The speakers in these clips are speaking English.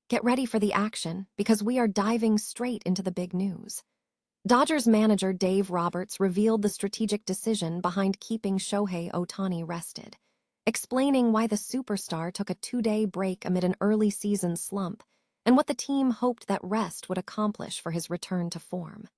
Get ready for the action because we are diving straight into the big news. Dodgers manager Dave Roberts revealed the strategic decision behind keeping Shohei Ohtani rested, explaining why the superstar took a 2-day break amid an early season slump and what the team hoped that rest would accomplish for his return to form.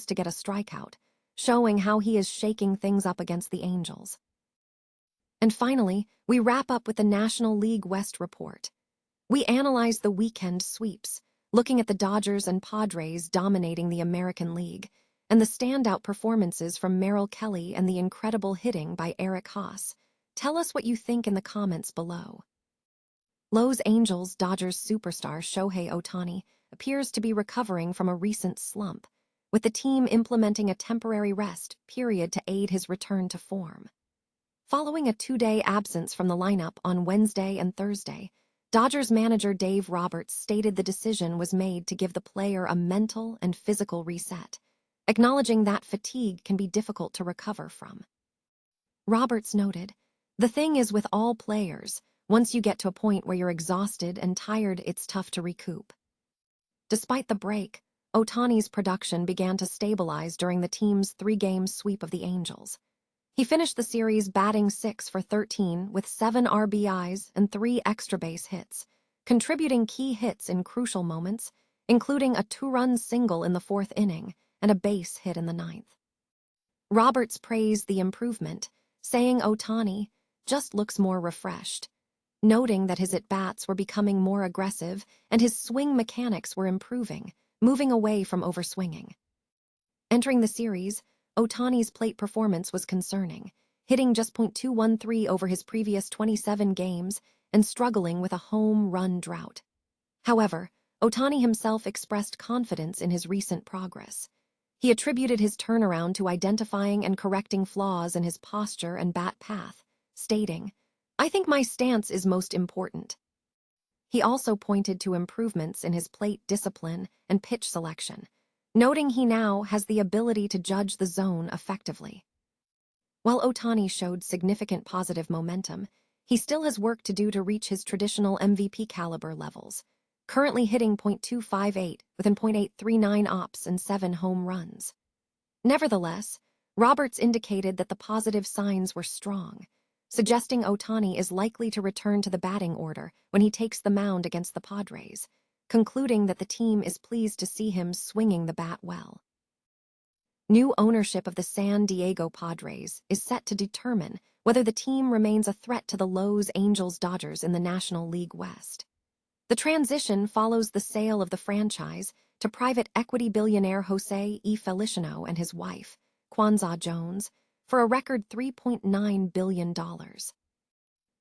To get a strikeout, showing how he is shaking things up against the Angels. And finally, we wrap up with the National League West report. We analyze the weekend sweeps, looking at the Dodgers and Padres dominating the American League, and the standout performances from Merrill Kelly and the incredible hitting by Eric Haas. Tell us what you think in the comments below. Los Angeles Dodgers superstar Shohei Ohtani appears to be recovering from a recent slump, with the team implementing a temporary rest period to aid his return to form. Following a 2-day absence from the lineup on Wednesday and Thursday, Dodgers manager Dave Roberts stated the decision was made to give the player a mental and physical reset, acknowledging that fatigue can be difficult to recover from. Roberts noted, "The thing is with all players, once you get to a point where you're exhausted and tired, it's tough to recoup." Despite the break, Ohtani's production began to stabilize during the team's 3-game sweep of the Angels. He finished the series batting 6 for 13 with 7 RBIs and 3 extra base hits, contributing key hits in crucial moments, including a 2-run single in the 4th inning and a base hit in the 9th. Roberts praised the improvement, saying Ohtani just looks more refreshed, noting that his at-bats were becoming more aggressive and his swing mechanics were improving, moving away from overswinging. Entering the series, Ohtani's plate performance was concerning, hitting just .213 over his previous 27 games and struggling with a home run drought. However, Ohtani himself expressed confidence in his recent progress. He attributed his turnaround to identifying and correcting flaws in his posture and bat path, stating, "I think my stance is most important." He also pointed to improvements in his plate discipline and pitch selection, noting he now has the ability to judge the zone effectively. While Ohtani showed significant positive momentum, he still has work to do to reach his traditional MVP caliber levels, currently hitting .258 with an .839 ops and 7 home runs. Nevertheless, Roberts indicated that the positive signs were strong, suggesting Ohtani is likely to return to the batting order when he takes the mound against the Padres, concluding that the team is pleased to see him swinging the bat well. New ownership of the San Diego Padres is set to determine whether the team remains a threat to the Los Angeles Dodgers in the National League West. The transition follows the sale of the franchise to private equity billionaire Jose E. Feliciano and his wife, Kwanzaa Jones, for a record $3.9 billion.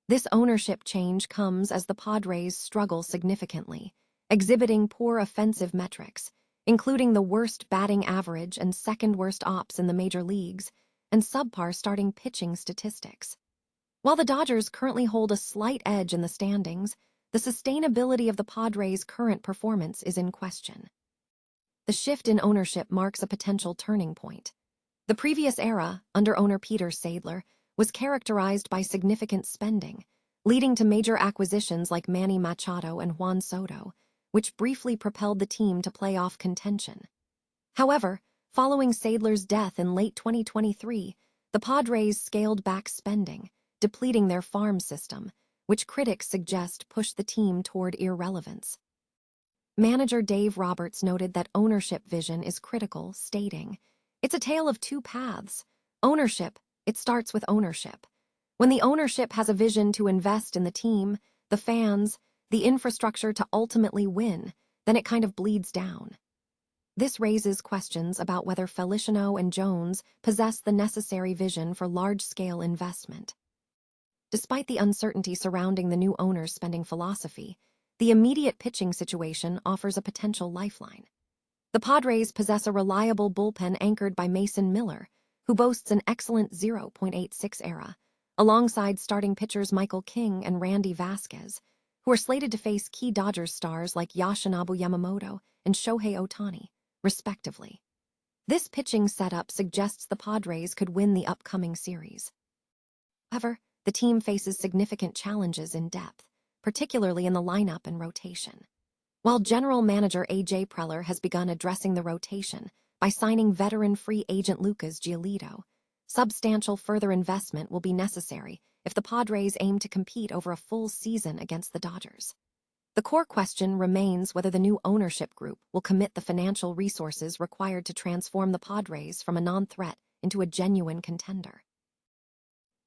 This ownership change comes as the Padres struggle significantly, exhibiting poor offensive metrics, including the worst batting average and second-worst ops in the major leagues, and subpar starting pitching statistics. While the Dodgers currently hold a slight edge in the standings, the sustainability of the Padres' current performance is in question. The shift in ownership marks a potential turning point. The previous era, under owner Peter Sadler, was characterized by significant spending, leading to major acquisitions like Manny Machado and Juan Soto, which briefly propelled the team to playoff contention. However, following Sadler's death in late 2023, the Padres scaled back spending, depleting their farm system, which critics suggest pushed the team toward irrelevance. Manager Dave Roberts noted that ownership vision is critical, stating, "It's a tale of two paths. Ownership, it starts with ownership. When the ownership has a vision to invest in the team, the fans, the infrastructure to ultimately win, then it kind of bleeds down. This raises questions about whether Feliciano and Jones possess the necessary vision for large-scale investment. Despite the uncertainty surrounding the new owner's spending philosophy, the immediate pitching situation offers a potential lifeline. The Padres possess a reliable bullpen anchored by Mason Miller, who boasts an excellent 0.86 ERA, alongside starting pitchers Michael King and Randy Vasquez, who are slated to face key Dodgers stars like Yoshinobu Yamamoto and Shohei Ohtani, respectively. This pitching setup suggests the Padres could win the upcoming series. However, the team faces significant challenges in depth, particularly in the lineup and rotation. While general manager A.J. Preller has begun addressing the rotation by signing veteran free agent Lucas Giolito, substantial further investment will be necessary if the Padres aim to compete over a full season against the Dodgers. The core question remains whether the new ownership group will commit the financial resources required to transform the Padres from a non-threat into a genuine contender.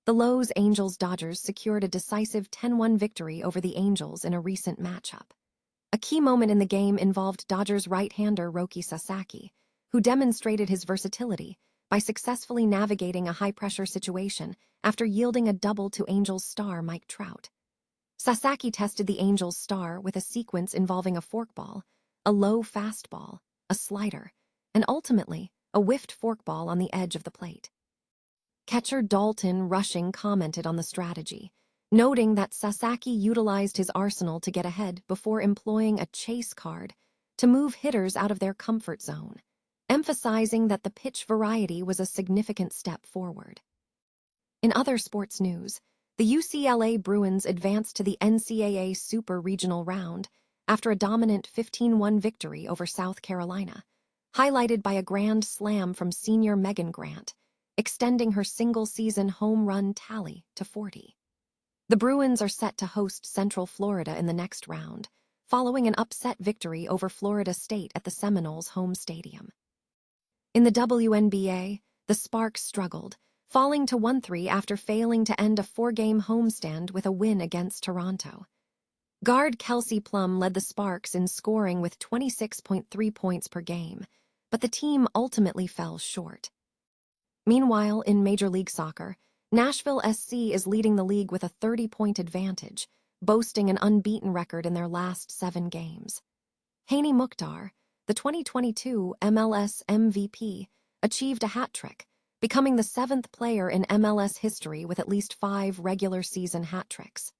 The Los Angeles Dodgers secured a decisive 10-1 victory over the Angels in a recent matchup. A key moment in the game involved Dodgers right-hander Roki Sasaki, who demonstrated his versatility by successfully navigating a high-pressure situation after yielding a double to Angels star Mike Trout. Sasaki tested the Angels star with a sequence involving a forkball, a low fastball, a slider, and ultimately a whiffed forkball on the edge of the plate. Catcher Dalton Rushing commented on the strategy, noting that Sasaki utilized his arsenal to get ahead before employing a chase card to move hitters out of their comfort zone, emphasizing that the pitch variety was a significant step forward. In other sports news, the UCLA Bruins advanced to the NCAA Super Regional Round after a dominant 15-1 victory over South Carolina, highlighted by a grand slam from senior Megan Grant, extending her single-season home run tally to 40. The Bruins are set to host Central Florida in the next round, following an upset victory over Florida State at the Seminoles' home stadium. In the WNBA, the Sparks struggled, falling to 1-3 after failing to end a 4-game homestand with a win against Toronto. Guard Kelsey Plum led the Sparks in scoring with 26.3 points per game, but the team ultimately fell short. Meanwhile, in Major League Soccer, Nashville SC is leading the league with a 30-point advantage, boasting an unbeaten record in their last 7 games. Hani Mukhtar, the 2022 MLS MVP, achieved a hat-trick, becoming the 7th player in MLS history with at least 5 regular season hat-tricks.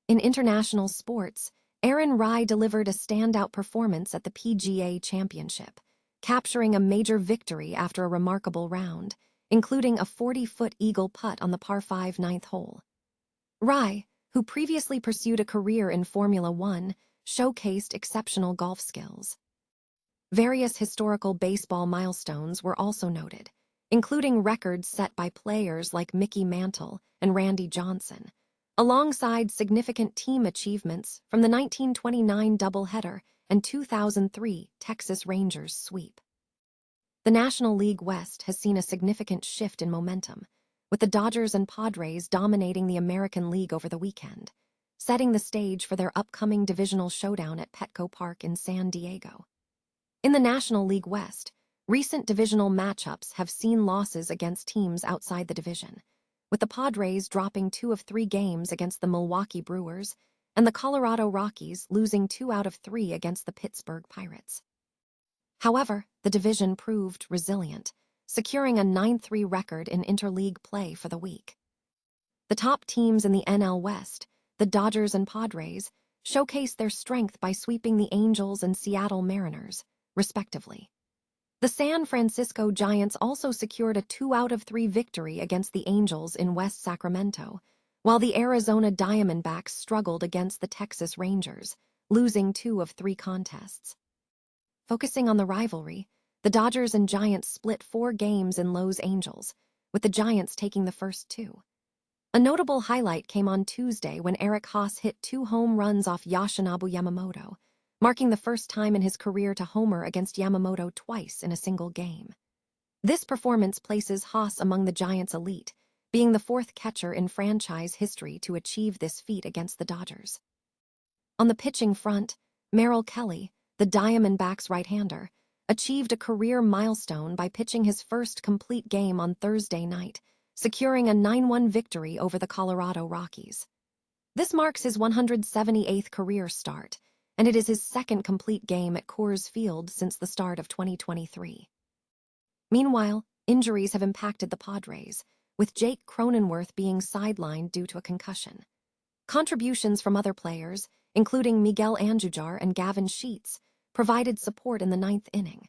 In international sports, Aaron Rai delivered a standout performance at the PGA Championship, capturing a major victory after a remarkable round, including a 40-foot eagle putt on the par 5 ninth hole. Rai, who previously pursued a career in Formula One, showcased exceptional golf skills. Various historical baseball milestones were also noted, including records set by players like Mickey Mantle and Randy Johnson, alongside significant team achievements from the 1929 doubleheader and 2003 Texas Rangers sweep. The National League West has seen a significant shift in momentum, with the Dodgers and Padres dominating the American League over the weekend, setting the stage for their upcoming divisional showdown at Petco Park in San Diego. In the National League West, recent divisional matchups have seen losses against teams outside the division, with the Padres dropping 2 of 3 games against the Milwaukee Brewers and the Colorado Rockies losing 2 out of 3 against the Pittsburgh Pirates. However, the division proved resilient, securing a 9-3 record in interleague play for the week. The top teams in the NL West, the Dodgers and Padres, showcased their strength by sweeping the Angels and Seattle Mariners, respectively. The San Francisco Giants also secured a 2 out of 3 victory against the Angels in West Sacramento, while the Arizona Diamondbacks struggled against the Texas Rangers, losing 2 of 3 contests. Focusing on the rivalry, the Dodgers and Giants split 4 games in Los Angeles, with the Giants taking the first 2. A notable highlight came on Tuesday when Eric Haas hit 2 home runs off Yoshinobu Yamamoto, marking the first time in his career to homer against Yamamoto twice in a single game. This performance places Haas among the Giants' elite, being the fourth catcher in franchise history to achieve this feat against the Dodgers. On the pitching front, Merrill Kelly, the Diamondbacks' right-hander, achieved a career milestone by pitching his first complete game on Thursday night, securing a 9-1 victory over the Colorado Rockies. This marks his 178th career start, and it is his second complete game at Coors Field since the start of 2023. Meanwhile, injuries have impacted the Padres, with Jake Cronenworth being sidelined due to a concussion. Contributions from other players, including Miguel Andujar and Gavin Sheets, provided support in the ninth inning.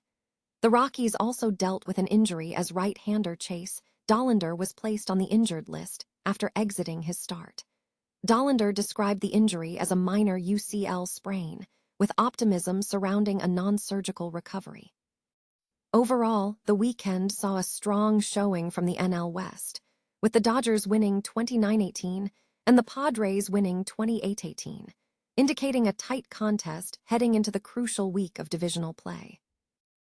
The Rockies also dealt with an injury as right-hander Chase Dollander was placed on the injured list after exiting his start. Dollander described the injury as a minor UCL sprain, with optimism surrounding a non-surgical recovery. Overall, the weekend saw a strong showing from the NL West, with the Dodgers winning 29-18 and the Padres winning 28-18, indicating a tight contest heading into the crucial week of divisional play.